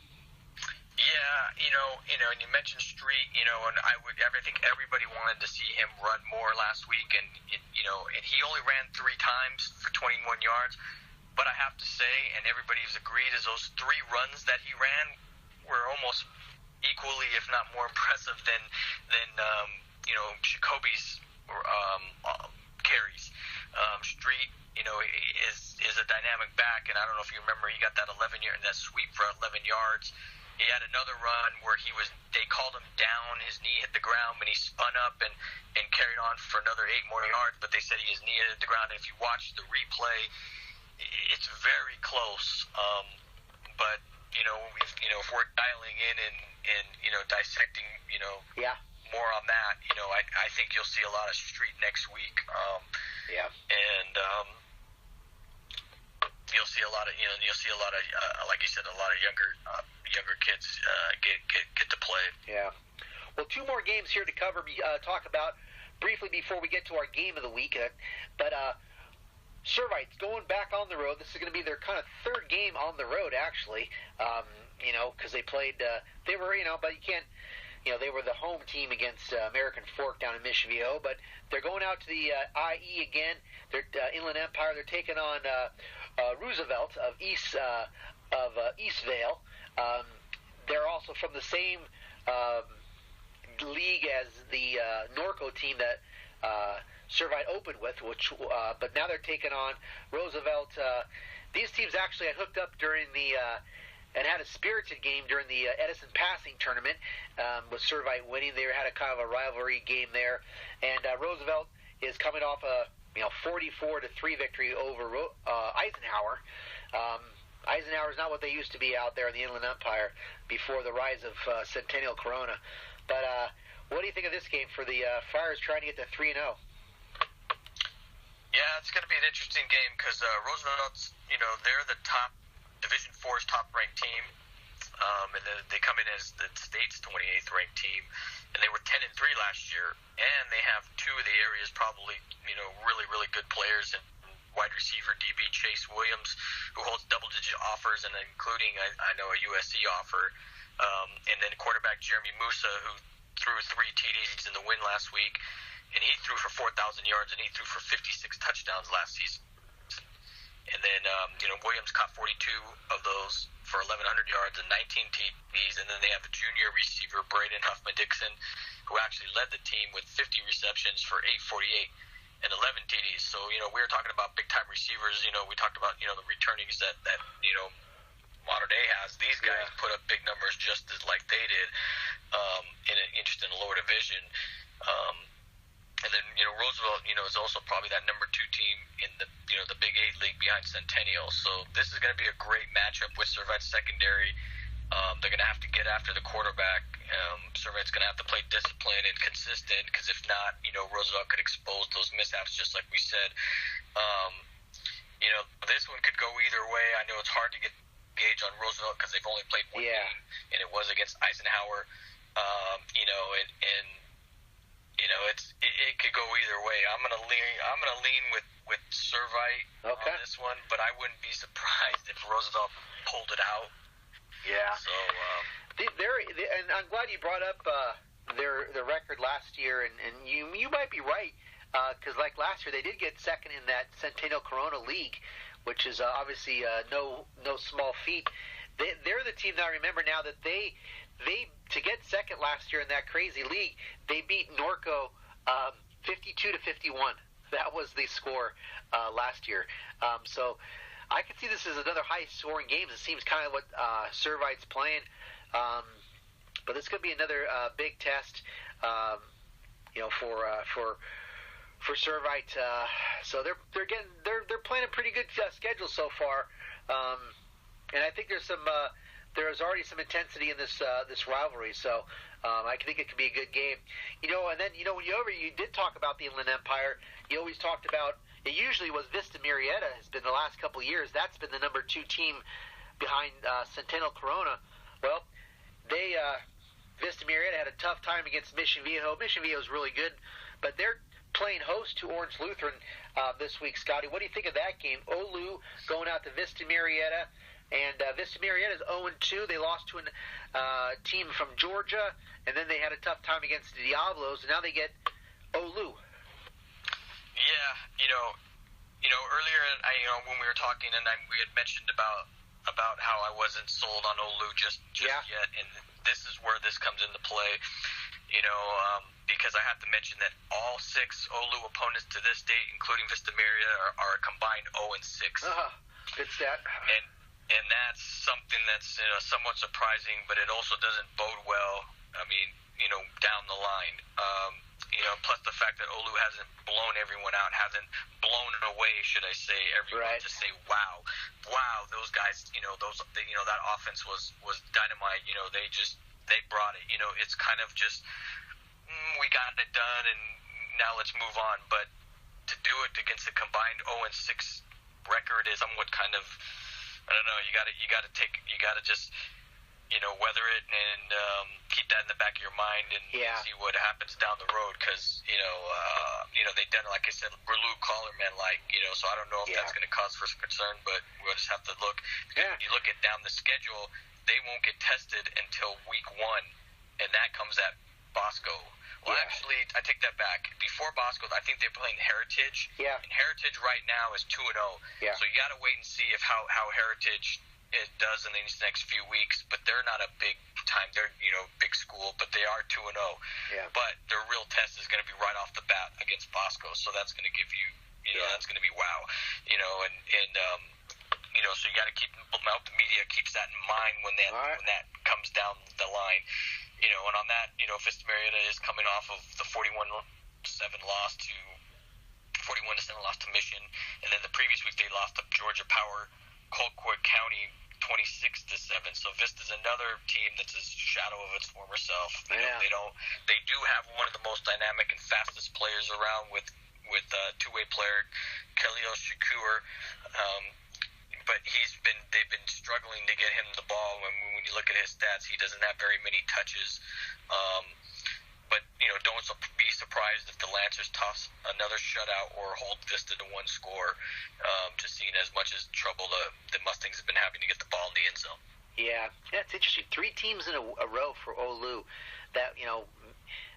Yeah, and you mentioned Street, and I think everybody wanted to see him run more last week, and and he only ran 3 times for 21 yards. But I have to say, and everybody's agreed, is those 3 runs that he ran were almost equally, if not more impressive than Jacoby's carries. Street, is a dynamic back, and I don't know if you remember, he got that that sweep for 11 yards. He had another run where they called him down, his knee hit the ground, and he spun up and carried on for another 8 more yards, but they said his knee hit the ground, and if you watch the replay, it's very close. But if we're dialing in and dissecting more on that, I think you'll see a lot of Street next week. And you'll see a lot of like you said, a lot of younger kids get to play. Yeah. Well, 2 more games here to cover, talk about briefly before we get to our game of the week. But Servites going back on the road. This is going to be their kind of 3rd game on the road, actually. Because they played, they were, but you can't, they were the home team against American Fork down in Mission Viejo. But they're going out to the IE again. They're Inland Empire. They're taking on Roosevelt of Eastvale. They're also from the same league as the Norco team that Servite opened with, but now they're taking on Roosevelt. These teams actually had hooked up during the and had a spirited game during the Edison passing tournament, with Servite winning. They had a kind of a rivalry game there, and Roosevelt is coming off a 44-3 victory over Eisenhower. Eisenhower is not what they used to be out there in the Inland Empire before the rise of Centennial Corona. But what do you think of this game for the Friars trying to get to 3-0? Yeah, it's going to be an interesting game because Roosevelt's, they're the top Division 4's top-ranked team, and they come in as the state's 28th ranked team, and they were 10-3 last year, and they have two of the area's probably, really, really good players, and wide receiver DB Chase Williams, who holds double-digit offers, and including, I know, a USC offer, and then quarterback Jeremy Musa, who threw 3 TDs in the win last week, and he threw for 4,000 yards, and he threw for 56 touchdowns last season. And then, Williams caught 42 of those for 1,100 yards and 19 TDs, and then they have a junior receiver, Braden Huffman-Dixon, who actually led the team with 50 receptions for 848 and 11 TDs. So, we were talking about big-time receivers. We talked about, the returnings that Mater Dei has. These guys put up big numbers just as like they did in a lower division. And then, Roosevelt, is also probably that number 2 team in the, the Big 8 league behind Centennial. So this is going to be a great matchup with Servite's secondary. They're going to have to get after the quarterback. Servite's going to have to play disciplined and consistent because if not, Roosevelt could expose those mishaps just like we said. This one could go either way. I know it's hard to get gauge on Roosevelt because they've only played one game, and it was against Eisenhower. It could go either way. I'm gonna lean with Servite on this one, but I wouldn't be surprised if Roosevelt pulled it out. Yeah. So and I'm glad you brought up their record last year, and you might be right because like last year they did get second in that Centennial Corona League, which is obviously no small feat. They're the team that I remember now that they to get second last year in that crazy league, they beat Norco 52-51. That was the score last year. So I could see this as another high-scoring game. It seems kind of what Servite's playing. But this could be another big test, for Servite. So they're playing a pretty good schedule so far. And I think there's already some intensity in this rivalry, so I think it could be a good game. And then you did talk about the Inland Empire. You always talked about it. Usually was Vista Marietta has been the last couple of years. That's been the number 2 team behind Centennial Corona. Well, Vista Marietta had a tough time against Mission Viejo. Mission Viejo is really good, but they're playing host to Orange Lutheran this week. Scotty, what do you think of that game? Olu going out to Vista Marietta. And Vista Marietta is 0-2. They lost to a team from Georgia, and then they had a tough time against the Diablos, and now they get Olu. Yeah, earlier, when we were talking, and we had mentioned about how I wasn't sold on Olu just yet, and this is where this comes into play. Because I have to mention that all 6 Olu opponents to this date, including Vista Marietta, are a combined 0-6. Good stat. And that's something that's somewhat surprising, but it also doesn't bode well, down the line. Plus the fact that Olu hasn't blown everyone out, hasn't blown away, should I say, everyone to say, wow, those guys, that offense was dynamite. They brought it. It's kind of just, we got it done, and now let's move on. But to do it against a combined 0-6 record is somewhat kind of, I don't know. You got to just, weather it and keep that in the back of your mind and see what happens down the road. Because they done, like I said, blue collar men, so I don't know if that's going to cause for some concern, but we'll just have to look. When you look at down the schedule, they won't get tested until week 1, and that comes at Bosco. Well, actually, I take that back. Before Bosco, I think they're playing Heritage. Yeah. And Heritage right now is 2-0. Yeah. So you got to wait and see how Heritage it does in these next few weeks. But they're not a big time. They're big school, but they are 2-0. Yeah. But their real test is going to be right off the bat against Bosco. So that's going to give you, that's going to be wow. so you got to the media keeps that in mind when that comes down the line. And on that, Vista Marietta is coming off of the 41-7 loss to 41-7 loss to Mission, and then the previous week they lost to Georgia Power, Colquitt County 26-7. So Vista's another team that's a shadow of its former self. They do have one of the most dynamic and fastest players around with two-way player Khalil Shakur. But they've been struggling to get him the ball. When you look at his stats, he doesn't have very many touches. But don't be surprised if the Lancers toss another shutout or hold Vista to one score. Just seeing as much as trouble the Mustangs have been having to get the ball in the end zone. Yeah, it's interesting. 3 teams in a row for Olu. That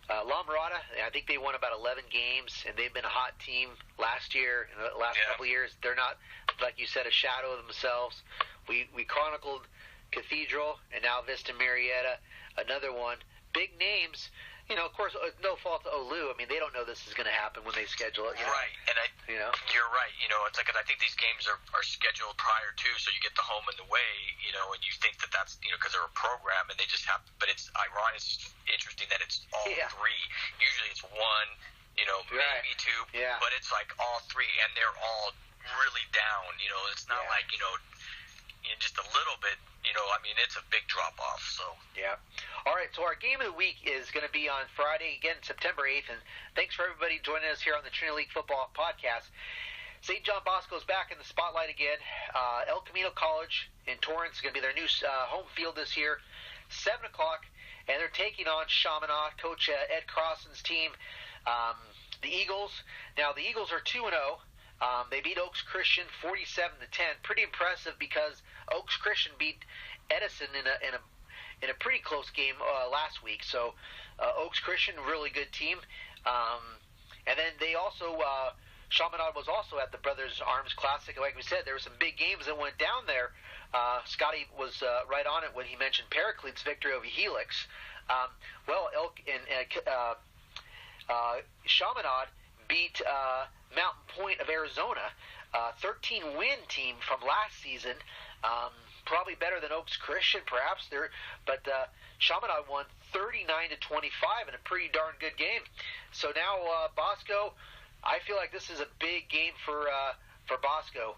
La Mirada, I think they won about 11 games, and they've been a hot team last year and the last couple of years. They're not, like you said, a shadow of themselves. We chronicled Cathedral, and now Vista Marietta, another one. Big names. Of course, no fault to Olu. I mean, they don't know this is going to happen when they schedule it. Right, and you're right. It's like I think these games are scheduled prior to, so you get the home and the away. And you think that's because they're a program and they just have. But it's ironic. It's interesting that it's all 3. Usually it's 1, maybe 2, but it's like all 3, and they're all really down. It's not like just a little bit. It's a big drop off. So all right, so our game of the week is going to be on Friday, again, September 8th, and thanks for everybody joining us here on the Trinity League Football Podcast. St. John Bosco's back in the spotlight again. El Camino College in Torrance is going to be their new home field this year, 7 o'clock, and they're taking on Chaminade, Coach Ed Crossan's team. The Eagles, now the Eagles are 2-0. They beat Oaks Christian 47-10. Pretty impressive because Oaks Christian beat Edison in a pretty close game last week. So Oaks Christian, really good team. And then they also Chaminade was also at the Brothers Arms Classic. Like we said, there were some big games that went down there. Scotty was right on it when he mentioned Paraclete's victory over Helix. Chaminade beat Mountain Point of Arizona, 13-win team from last season. Probably better than Oaks Christian, perhaps. But Chaminade won 39-25 in a pretty darn good game. So now Bosco, I feel like this is a big game for Bosco.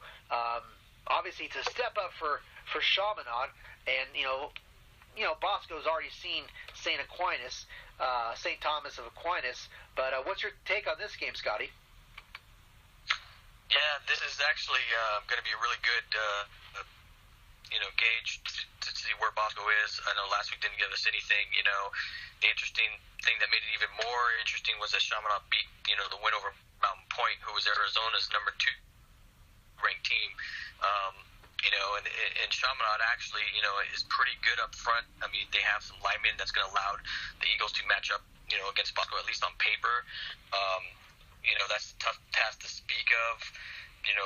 Obviously, it's a step up for Chaminade, and Bosco's already seen St. Aquinas, St. Thomas of Aquinas. But what's your take on this game, Scotty? Yeah, this is actually going to be a really good gauge to see where Bosco is. I know last week didn't give us anything. The interesting thing that made it even more interesting was that Chaminade beat the win over Mountain Point, who was Arizona's number 2 ranked team. And Chaminade actually is pretty good up front. I mean, they have some linemen that's going to allow the Eagles to match up against Bosco, at least on paper. That's a tough task to speak of.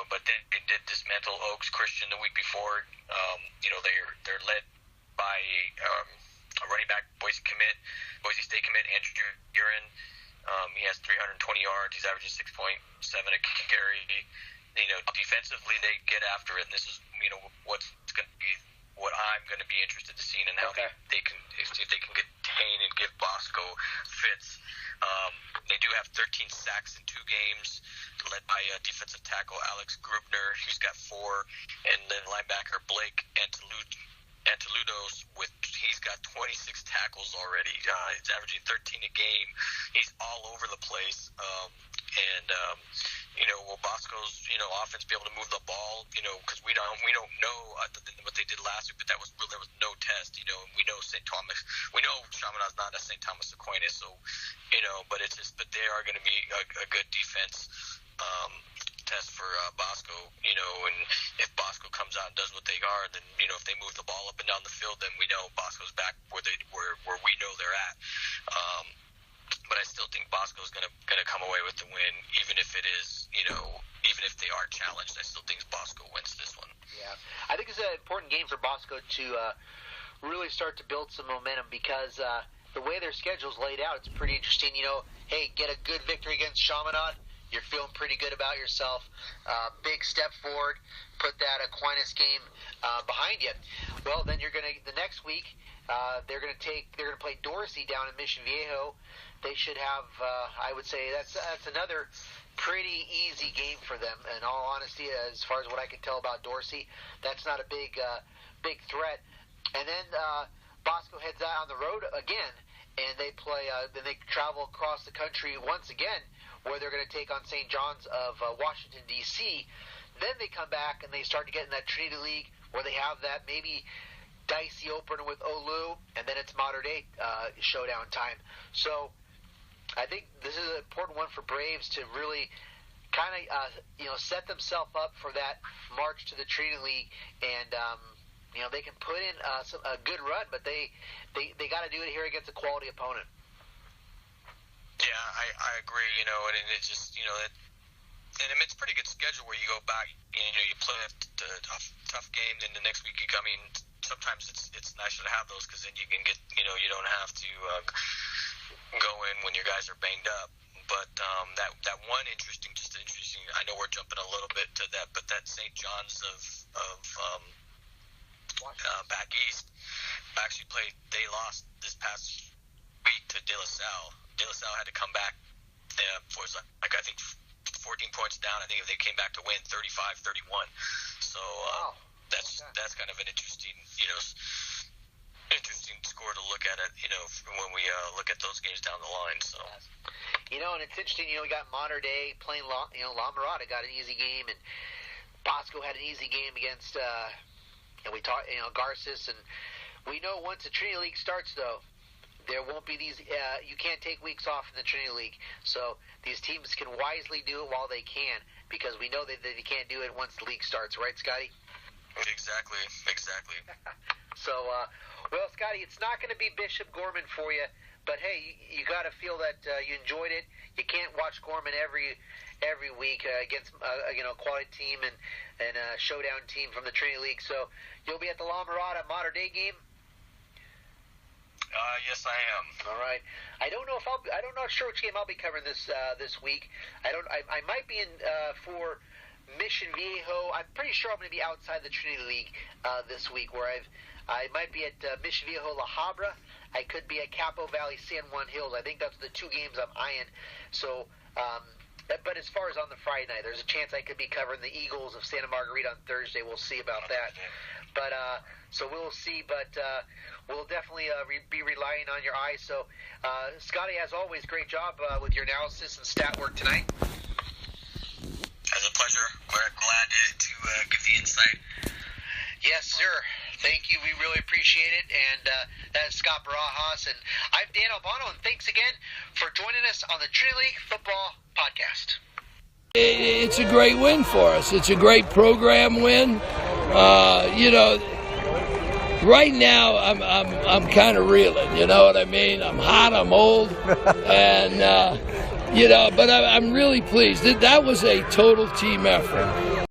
But they did dismantle Oaks Christian the week before. They're led by a running back, Boise State commit, Andrew Guerin. He has 320 yards. He's averaging 6.7 a carry. Defensively they get after it. And this is what's going to be what I'm going to be interested to see and how they can if they can contain and give Bosco fits. They do have 13 sacks in 2 games, led by defensive tackle Alex Grubner, who's got 4, and then linebacker Blake Anteludos he's got 26 tackles already. He's averaging 13 a game. He's all over the place. Will Bosco's offense be able to move the ball? Because we don't know what they did last week, but there was no test. We know St. Thomas. We know Chaminade's not a St. Thomas Aquinas, so but they are going to be a good defense test for Bosco. And if Bosco comes out and does what they are, then if they move the ball up and down the field, then we know Bosco's back where we know they're at. But I still think Bosco's gonna come away with the win, even if it is, even if they are challenged. I still think Bosco wins this one. Yeah, I think it's an important game for Bosco to really start to build some momentum because the way their schedule's laid out, it's pretty interesting. Hey, get a good victory against Chaminade, you're feeling pretty good about yourself. Big step forward. Put that Aquinas game behind you. Well, then the next week they're gonna play Dorsey down in Mission Viejo. They should have, I would say, that's another pretty easy game for them. In all honesty, as far as what I can tell about Dorsey, that's not a big threat. And then Bosco heads out on the road again, and they play. Then they travel across the country once again, where they're going to take on St. John's of Washington, D.C. Then they come back and they start to get in that Trinity League, where they have that maybe dicey opener with Olu, and then it's Mater Dei showdown time. So I think this is an important one for Braves to really kind of set themselves up for that march to the Trinity League, and they can put in a good run, but they got to do it here against a quality opponent. Yeah, I agree. And it's just and it's a pretty good schedule where you go back. You play a tough game, then the next week sometimes it's nicer to have those because then you can get you don't have to go in when your guys are banged up. But that one interesting. I know we're jumping a little bit to that, but that St. John's of back east actually played. They lost this past week to De La Salle. De La Salle had to come back for I think 14 points down. I think if they came back to win 35-31. So that's kind of an interesting score to look at it, when we look at those games down the line. So, and it's interesting. We got Mater Dei playing La Mirada got an easy game, and Bosco had an easy game against. And we talked, Garces, and we know once the Trinity League starts, though, there won't be these. You can't take weeks off in the Trinity League, so these teams can wisely do it while they can, because we know that they can't do it once the league starts, right, Scotty? Exactly. So, well, Scotty, it's not going to be Bishop Gorman for you, but hey, you got to feel that you enjoyed it. You can't watch Gorman every week against a quality team and a showdown team from the Trinity League. So you'll be at the La Mirada Mater Dei game. Yes, I am. All right. I'm not sure which game I'll be covering this week. I might be in for Mission Viejo. I'm pretty sure I'm going to be outside the Trinity League this week, where I might be at Mission Viejo La Habra. I could be at Capo Valley San Juan Hills. I think that's the two games I'm eyeing. So, but as far as on the Friday night, there's a chance I could be covering the Eagles of Santa Margarita on Thursday. We'll see about that. But so we'll see. But we'll definitely be relying on your eyes. So, Scotty, as always, great job with your analysis and stat work tonight. It's a pleasure. We're glad to give the insight. Yes, sir. Thank you. We really appreciate it. And that is Scott Barajas. And I'm Dan Albano. And thanks again for joining us on the Trinity League Football Podcast. It's a great win for us. It's a great program win. Right now I'm kind of reeling. You know what I mean? I'm hot. I'm old. And but I'm really pleased. That was a total team effort.